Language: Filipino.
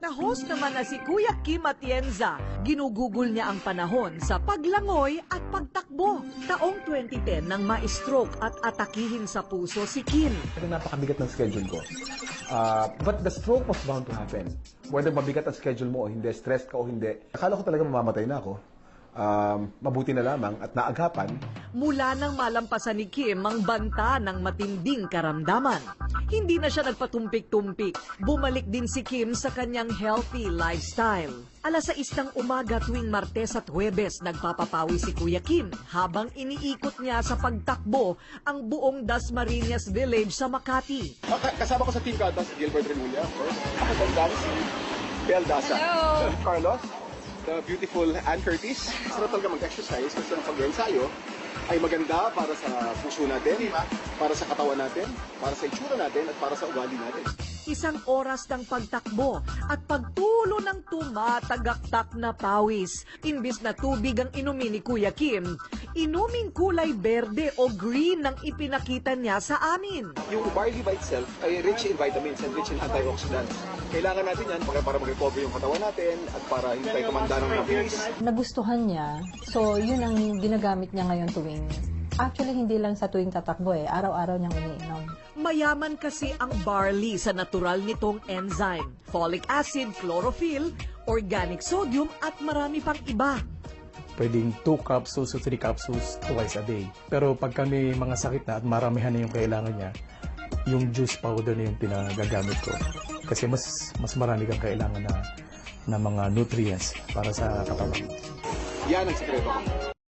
Na-host naman na si Kuya Kim Atienza, ginugugol niya ang panahon sa paglangoy at pagtakbo. Taong 2010 nang ma-stroke at atakihin sa puso si Kim. Napakabigat ng schedule ko. But the stroke was bound to happen. Whether mabigat ang schedule mo o hindi, stressed ka o hindi. Akala ko talaga mamamatay na ako. Mabuti na lamang at naagapan. Mula nang malampasan ni Kim ang banta ng matinding karamdaman. Hindi na siya nagpatumpik-tumpik. Bumalik din si Kim sa kanyang healthy lifestyle. Alas 6 ng umaga tuwing Martes at Huwebes, nagpapapawi si Kuya Kim habang iniikot niya sa pagtakbo ang buong Dasmariñas Village sa Makati. Kasama ko sa team Kaltas, Gilbert Remulla, of course. Ako tandaan si Bel Daza. Hello! Carlos, the beautiful Ann Curtis. Sarap talaga mag-exercise kasi ang pag-ensayo ay maganda para sa puso natin, para sa katawan natin, para sa itsura natin, at para sa ugali natin. Isang oras ng pagtakbo at pagtulo ng tumatagaktak na pawis. Imbis na tubig ang inumin ni Kuya Kim, inuming kulay berde o green ang ipinakita niya sa amin. Yung barley by itself ay rich in vitamins and rich in antioxidants. Kailangan natin yan para mag-recover yung katawan natin at para hindi tayo tumanda ng mabilis. Nagustuhan niya, so yun ang ginagamit niya ngayon tuwing. Actually, hindi lang sa tuwing tatakbo araw-araw niyang iniinom. Mayaman kasi ang barley sa natural nitong enzyme, folic acid, chlorophyll, organic sodium at marami pang iba. Pwedeng 2 capsules o 3 capsules twice a day. Pero pag kami mga sakit na at maramihan na yung kailangan niya, yung juice powder na yung pinagagamit ko. Kasi mas marami kang kailangan na mga nutrients para sa katawan. Yan ang sekreto ko.